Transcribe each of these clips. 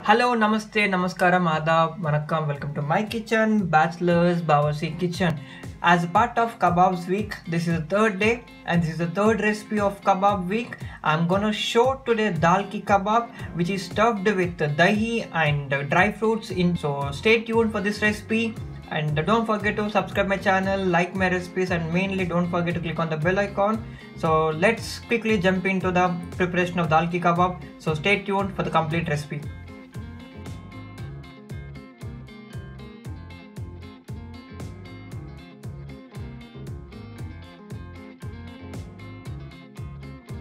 Hello, namaste, namaskaram, adab, vanakkam. Welcome to my kitchen, Bachelor's Bawasi Kitchen. As a part of Kebabs Week, this is the third day and this is the third recipe of Kebab Week. I'm gonna show today dal ki kebab, which is stuffed with dahi and dry fruits. So stay tuned for this recipe. And don't forget to subscribe my channel, like my recipes, and mainly don't forget to click on the bell icon. So let's quickly jump into the preparation of dal ki kebab. So stay tuned for the complete recipe.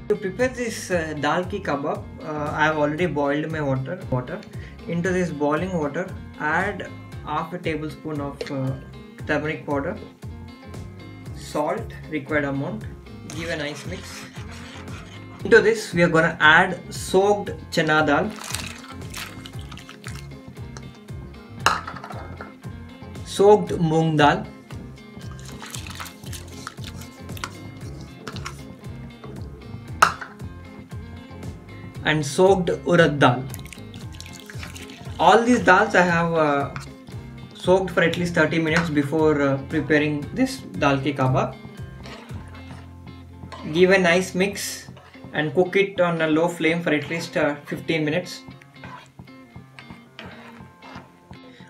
To prepare this dal ki kebab, I have already boiled my water. Into this boiling water, add half a tablespoon of turmeric powder, salt required amount, give a nice mix. Into this we are gonna add soaked chana dal, soaked moong dal, and soaked urad dal. All these dals I have soaked for at least 30 minutes before preparing this dal ki kebab. Give a nice mix and cook it on a low flame for at least 15 minutes.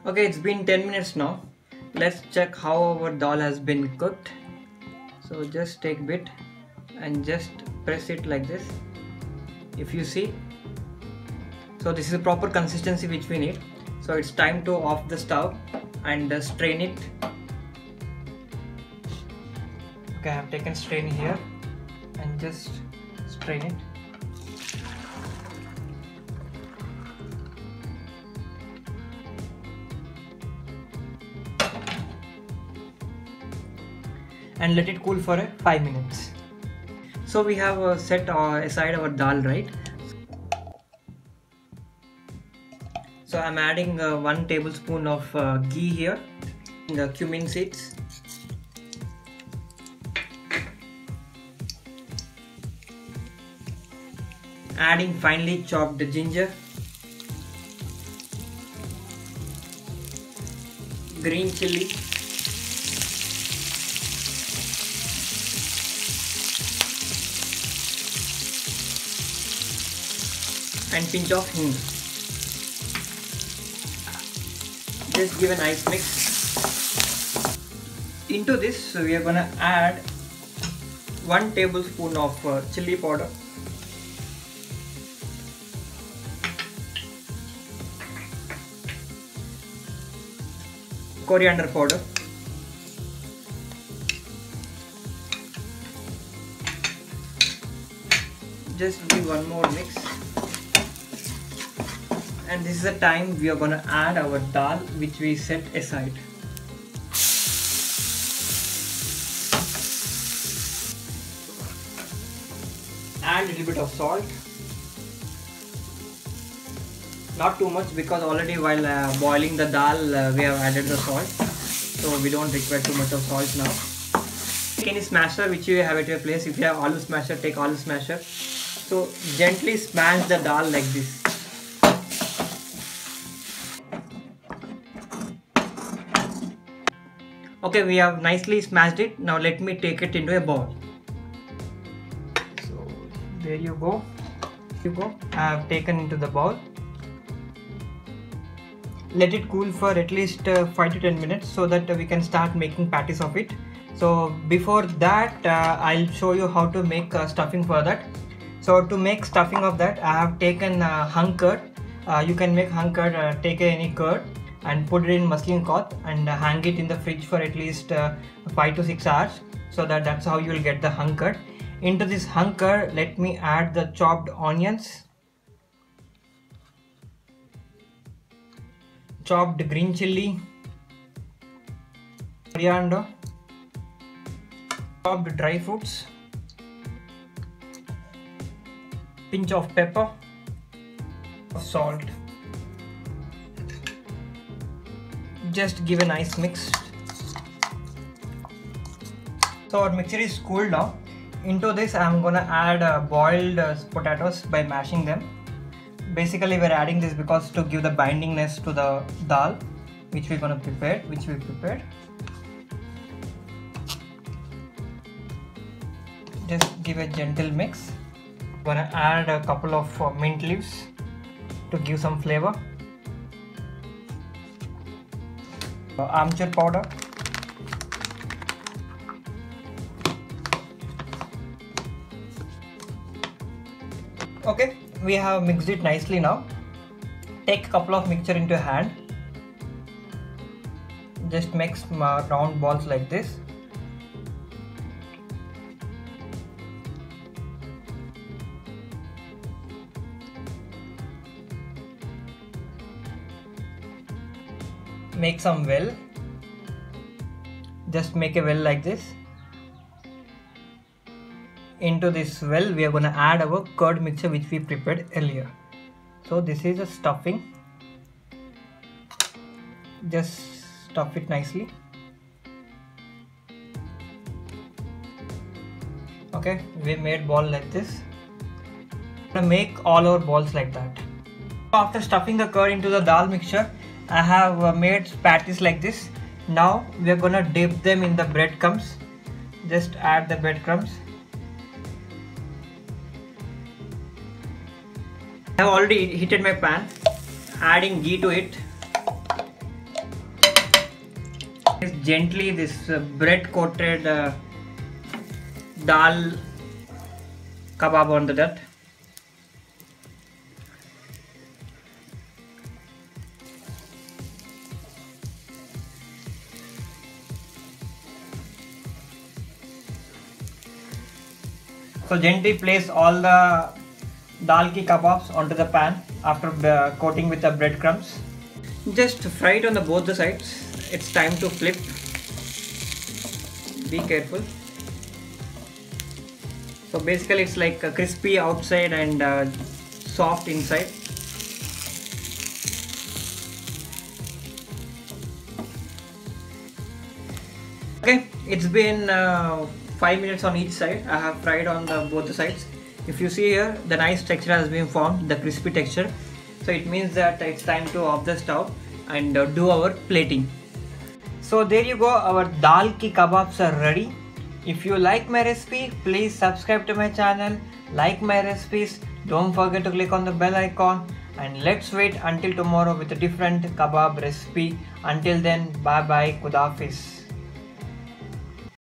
Okay, it's been 10 minutes now. Let's check how our dal has been cooked. So just take a bit and just press it like this. If you see, so this is a proper consistency which we need. So it's time to off the stove and strain it. Okay, I have taken strain here and just strain it. And let it cool for 5 minutes. So we have set aside our dal, right? So I'm adding 1 tablespoon of ghee here, the cumin seeds, adding finely chopped ginger, green chili, and pinch of hing. Just give a nice mix. Into this we are gonna add 1 tablespoon of chili powder, coriander powder, just give one more mix. And this is the time we are going to add our dal which we set aside. Add a little bit of salt. Not too much because already while boiling the dal we have added the salt. So we don't require too much of salt now. Take any smasher which you have at your place. If you have aloo smasher, take aloo smasher. So gently smash the dal like this. Okay, we have nicely smashed it. Now let me take it into a bowl. So there you go. I have taken into the bowl. Let it cool for at least 5 to 10 minutes so that we can start making patties of it. So before that I'll show you how to make stuffing for that. So to make stuffing of that, I have taken hung curd. You can make hung curd, take any curd and put it in muslin cloth and hang it in the fridge for at least 5 to 6 hours. So that's how you will get the hung curd. Into this hung curd, let me add the chopped onions, chopped green chili, coriander, chopped dry fruits, pinch of pepper, salt. Just give a nice mix. So our mixture is cooled now. Into this I am gonna add boiled potatoes by mashing them. Basically we're adding this because to give the bindingness to the dal which we prepared. Just give a gentle mix. Gonna add a couple of mint leaves to give some flavor. Amchur powder. Okay, we have mixed it nicely now. Take a couple of mixture into hand. Just make some round balls like this. Make some well. Just make a well like this. Into this well we are going to add our curd mixture which we prepared earlier. So this is a stuffing. Just stuff it nicely. Okay, we made ball like this. We're gonna make all our balls like that. After stuffing the curd into the dal mixture, I have made patties like this. Now we are gonna dip them in the breadcrumbs. Just add the breadcrumbs. I have already heated my pan, adding ghee to it. Just gently this bread coated dal kebab on that. So gently place all the dal ki kebabs onto the pan after coating with the breadcrumbs. Just fry it on both the sides. It's time to flip. Be careful. So basically it's like crispy outside and soft inside. Okay, it's been 5 minutes on each side. I have fried on both the sides. If you see here, the nice texture has been formed, the crispy texture. So it means that it's time to off the stove and do our plating. So there you go, our dal ki kebabs are ready. If you like my recipe, please subscribe to my channel, like my recipes, don't forget to click on the bell icon, and let's wait until tomorrow with a different kebab recipe. Until then, bye bye, Khuda Hafiz.